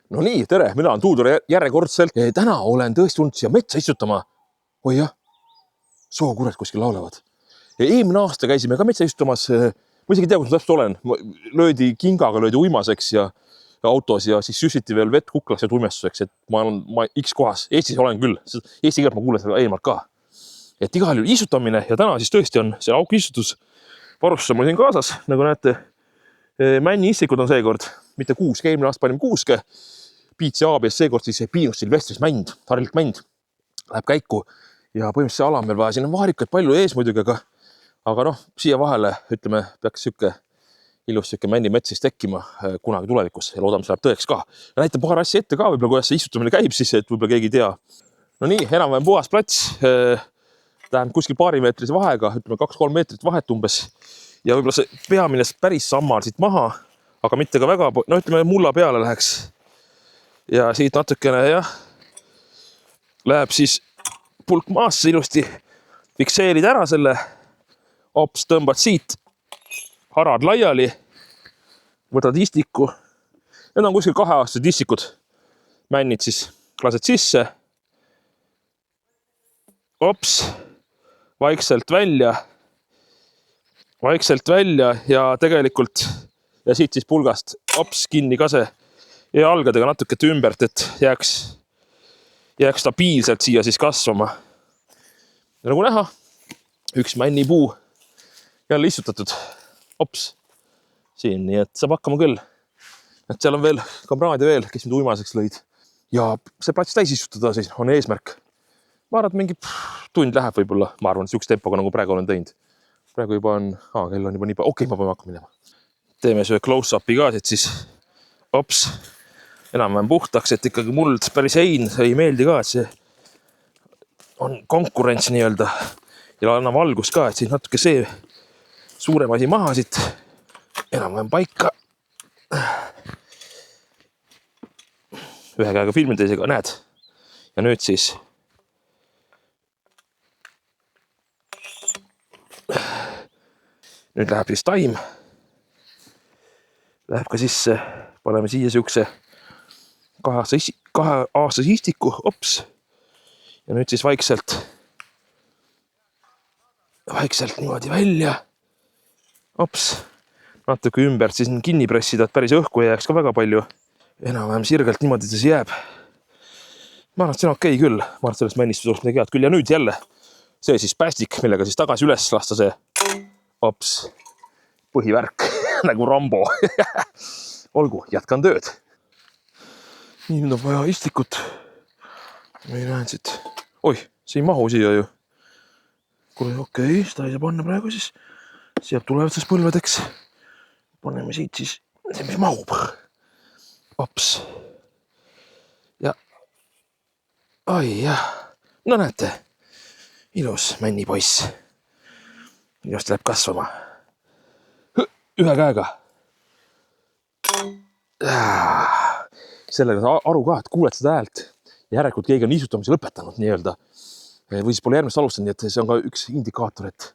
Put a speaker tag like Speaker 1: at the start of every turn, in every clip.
Speaker 1: No nii, tere, mina olen Tuudur järjekordselt. Täna olen tõesti tulnud siia metsa istutama. Oi jah, sookured kuskil laulavad. Eelmine aasta käisime ka metsa istutamas. Ma isegi ei tea, kus ma täpselt olen. Löödi kingaga, löödi uimaseks ja autos ja siis süsiti veel vett kuklaks ja tuimestuseks, et ma olen X kohas. Eestis olen küll. Eesti keelt ma kuulen seda eelmalt ka. Et igal juhul istutamine ja täna siis tõesti on see aukistutus varustus mul siin kaasas. Nagu näete, männi istikud on seekord, mitte kuuske. Eelmine aasta panime kuuske. Piits ja ABS seekord siis Piinus Silvestris mänd, harilik mänd läheb käiku ja põhimõtteliselt see ala on meil vaja. Siin on vaarikaid palju ees muidugi, aga noh, siia vahele, ütleme, peaks siuke ilus siuke männimets siis tekkima kunagi tulevikus ja loodame, see läheb tõeks ka. Ja näitan paar asja ette ka, võib-olla kuidas see istutamine käib siis, et võib-olla keegi ei tea. No nii, enam-vähem puhas plats. Tähendab kuskil paarimeetrise vahega, ütleme 2-3 meetrit vahet umbes. Ja võib-olla see peamine päris sammal siit maha, aga mitte ka väga, no ütleme mulla peale läheks. Ja siit natukene jah, läheb siis pulk maasse ilusti, fikseerid ära selle, hops, tõmbad siit, harad laiali, võtad istiku, need on kuskil 2-aastased istikud, männid siis, lased sisse, hops, vaikselt välja ja tegelikult ja siit siis pulgast, hops, kinni kase ja algadega natuke ümbert, et jääks stabiilselt siia siis kasvama. Ja nagu näha, üks männipuu jälle istutatud. Hops, siin, nii et saab hakkama küll. Et seal on veel kamraad ja veel, kes mind uimaseks lõid. Ja see plats täis istutada siis on eesmärk. Ma arvan, et mingi tund läheb võib-olla. Ma arvan, et siukse tempoga nagu praegu olen teinud. Praegu juba on, kell on juba nii palju. Okei, ma peame hakkama minema. Teeme see close-upi ka siis. Hops. Enam-vähem puhtaks, et ikkagi muld päris ein ei meeldi ka, et see on konkurents nii-öelda ja anna valgust ka, et siis natuke see suurem asi maha siit enam-vähem paika. Ühe käega filmin teisega, näed. Ja nüüd siis nüüd läheb siis taim. Läheb ka sisse, paneme siia siukse 2-aastase istiku, hops. Ja nüüd siis vaikselt niimoodi välja. Hops. Natuke ümbert siis kinni pressida, et päris õhku ei jääks ka väga palju. Enam-vähem sirgelt niimoodi see jääb. Ma arvan, et see on okei küll. Ma arvan, et sellest männistus oleks midagi head küll. Ja nüüd jälle see siis päästik, millega siis tagasi üles lasta see. Hops. Põhivärk nagu Rambo. Olgu, jätkan tööd. Nii, nüüd on vaja istikut. Ma ei näe siit. Oi, see ei mahu siia ju. Kuule, okei, seda ei saa panna praegu siis. Siia tulevad siis põlvedeks. Paneme siit siis see, mis mahub. Hops. Ja. Oi jah. No näete. Ilus männipoiss. Ilusti läheb kasvama. Ühe käega. Sellega aru ka, et kuuled seda häält. Järelikult keegi on isutamise lõpetanud nii-öelda. Või siis pole järgmist alustanud, nii et see on ka üks indikaator, et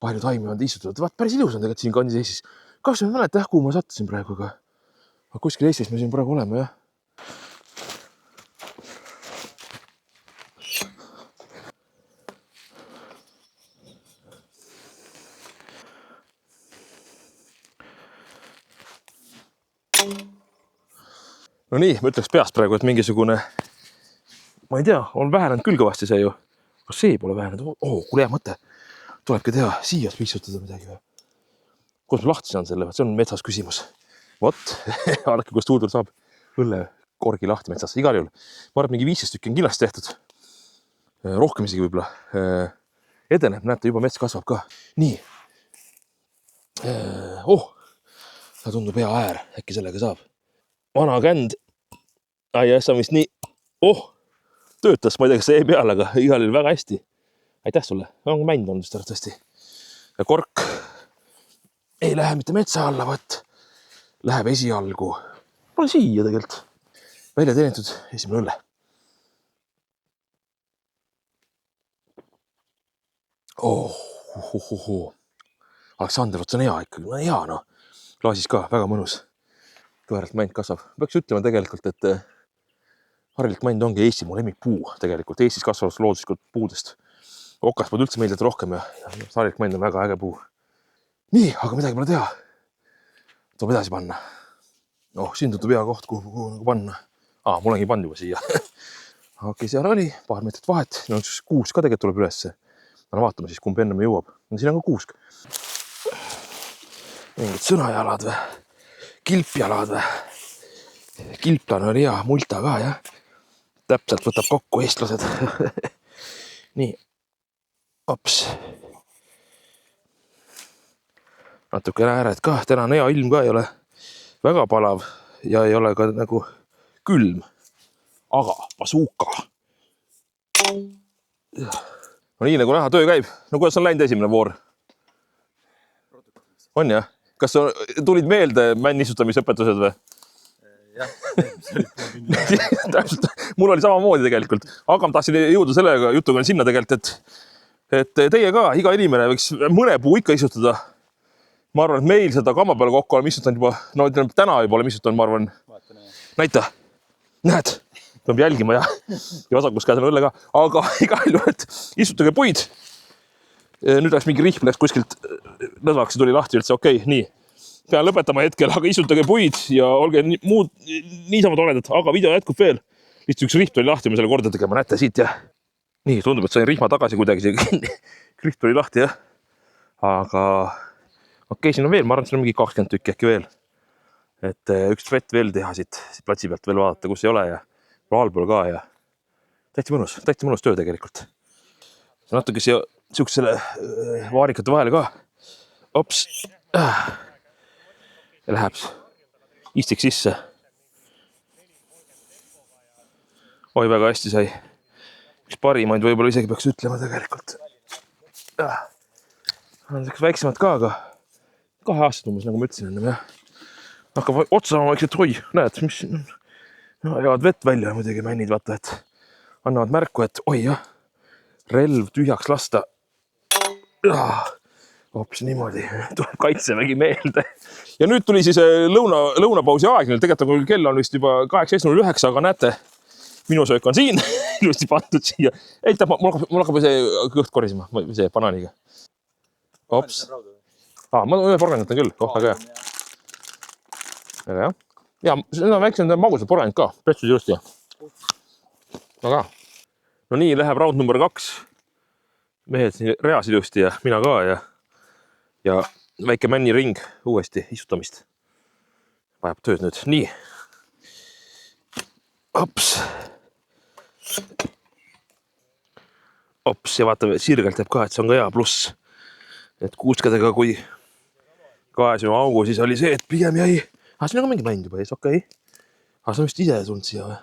Speaker 1: palju taimi on istutatud. Vaat päris ilus on tegelikult siin kandis Eestis. Kas ma mäleta kuhu ma sattusin praegu, aga kuskil Eestis me siin praegu oleme, jah. No nii, ma ütleks peast praegu, et mingisugune, ma ei tea, on vähenenud küll kõvasti see ju. Kas see pole vähenenud? Kuule hea mõte. Tulebki teha siia piistutada midagi või? Kuidas ma lahti saan selle? See on metsas küsimus. Vot, vaadake, kus Tuudur saab õlle korgi lahti metsas. Igal juhul. Ma arvan, mingi 15 tükki on kindlasti tehtud. Rohkem isegi võib-olla. Edeneb, näete, juba mets kasvab ka. Nii. Ta tundub hea äär. Äkki sellega saab. Vana känd. See on vist nii. Töötas, ma ei tea, kas see jäi peale, aga igal juhul väga hästi. Aitäh sulle. On mänd olnud just tõesti. Ja kork ei lähe mitte metsa alla, vaid läheb esialgu. Pole siia tegelikult. Välja teenitud esimene õlle. Aleksander, see on hea ikkagi. Hea, no. Klaasis ka, väga mõnus. kõveralt mänd kasvab. Peaks ütlema tegelikult, et harilik mänd ongi Eesti mu lemmikpuu tegelikult. Eestis kasvavad looduslikult puudest. Okaspuud üldse meeldivad rohkem ja harilik mänd on väga äge puu. Nii, aga midagi pole teha. Tuleb edasi panna. Siin tundub hea koht, kuhu nagu panna. Mul ongi pannud juba siia. Okei, seal oli paar meetrit vahet. Kuusk ka tegelikult tuleb ülesse. Vaatame siis, kumb enne me jõuab. Siin on ka kuusk. Mingid sõnajalad või? Kilpjalad või? Kilplane oli hea, multa ka, jah. Täpselt võtab kokku eestlased. Nii. Ops. Natuke ääred ka. Tänane hea ilm ka ei ole väga palav ja ei ole ka nagu külm. Aga pasuuka. No nii, nagu näha, töö käib. No kuidas on läinud esimene voor? On jah? Kas tulid meelde männisutamisõpetused või?
Speaker 2: Jah,
Speaker 1: mul oli samamoodi tegelikult. Aga ma tahtsin jõuda sellega jutuga sinna tegelikult, et teie ka, iga inimene võiks mõne puu ikka istutada. Ma arvan, et meil seda kamma peale kokku oleme istutanud juba, no ütleme, täna juba oleme istutanud, ma arvan. Näita. Näed, peab jälgima ja vasakus käes on õlle ka. Aga igal juhul, et istutage puid. Nüüd läks mingi rihm, läks kuskilt lõdvaks ja tuli lahti üldse. Okei, nii. Pean lõpetama hetkel, aga istutage puid ja olge muud niisama toredad. Aga video jätkub veel. Lihtsalt üks riht oli lahti, me selle korda tegema. Näete siit ja nii, tundub, et sain rihma tagasi kuidagi. Riht oli lahti, jah. Aga okei, siin on veel, ma arvan, et siin on mingi 20 tükki äkki veel. Et üks vett veel teha siit platsi pealt veel vaadata, kus ei ole ja allpool ka ja täitsa mõnus töö tegelikult. Natuke siuksele vaarikate vahele ka. Ops. Ja läheb istiks sisse. Oi, väga hästi sai. Üks parimaid võib-olla isegi peaks ütlema tegelikult. On väiksemad ka, aga 2 aastat umbes, nagu ma ütlesin ennem, jah. Hakkab otsa saama vaikselt, oi, näed, mis jäävad vett välja muidugi männid, vaata, et annavad märku, et oi, jah, relv tühjaks lasta. Hoopis niimoodi, tuleb kaitsevägi meelde. Ja nüüd tuli siis lõunapausi aeg, tegelikult kell on vist juba 8.09, aga näete, minu söök on siin, ilusti pandud siia. Ei, mul hakkab see kõht korisema, see banaaniga. Ops. Ma ühe porgandit on küll, väga hea. Väga hea. Ja, need on väiksed magusad porgandid ka, pestud ilusti. Väga. No nii, läheb raund number 2. Mehed siin reasid ilusti ja mina ka ja väike männiring uuesti istutamist. Vajab tööd nüüd. Nii. Ops. Ops ja vaata, sirgelt teeb ka, et see on ka hea pluss. Et kuuskadega, kui kaesime augu, siis oli see, et pigem jäi. Siin on ka mingi mänd juba ees, okei. See on vist ise tulnud siia või?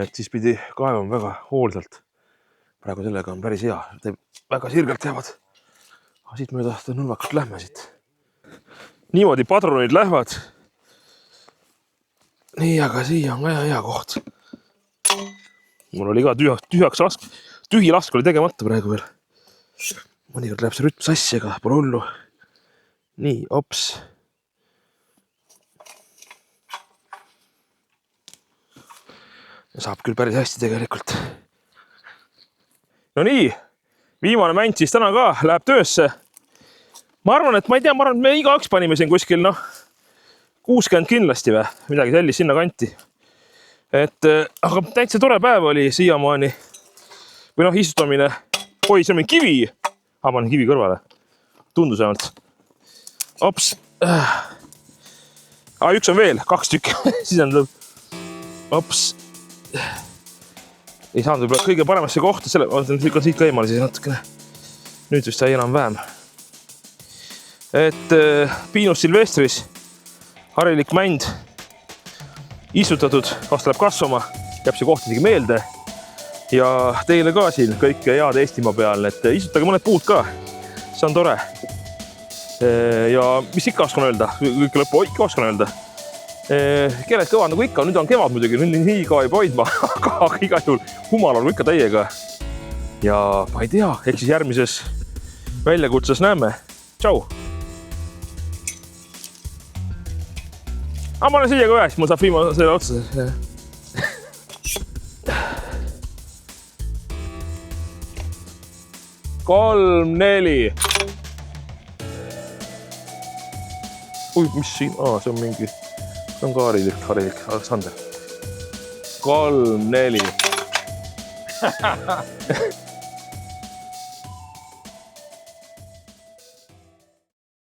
Speaker 1: Et siis pidi kaevama väga hoolsalt. Praegu sellega on päris hea. Väga sirgelt jäävad. Siit mööda nõlvakust lähme siit. Niimoodi padrunid lähevad. Nii, aga siia on hea koht. Mul oli ka tühi lask oli tegemata praegu veel. Mõnikord läheb see rütm sassi, aga pole hullu. Nii, ops. Saab küll päris hästi tegelikult. No nii, viimane mänd siis täna ka läheb töösse. Ma arvan, et me igaüks panime siin kuskil, 60 kindlasti või midagi sellist sinna kanti. Aga täitsa tore päev oli siiamaani. Või istutamine. Oi, see on mingi kivi. Ma panen kivi kõrvale. Tundus ainult. Ops. Üks on veel, 2 tükki. Sisendab. Ops. Ei saanud võib-olla kõige paremasse kohta. Lükkan siit ka eemale siis natukene. Nüüd vist sai enam vähem. Piinus Silvestris. Harilik mänd. Istutatud. Vast läheb kasvama. Jääb see koht isegi meelde. Ja teile ka siin kõike head Eestimaa peal. Istutage mõned puud ka. See on tore. Ja mis ikka oskan öelda? Kõik lõppu ikka oskan öelda. Keeled kõvad nagu ikka. Nüüd on kevad muidugi. Nii ka ei hoidma. Aga igal juhul humal on ikka täiega. Ja ma ei tea. Ehk siis järgmises väljakutses näeme. Tšau! aga ma olen siia ka üheks, mul saab viimase selle otsa. 3, 4. Ui, mis siin? See on mingi, see on ka harilik, Aleksander. 3, 4.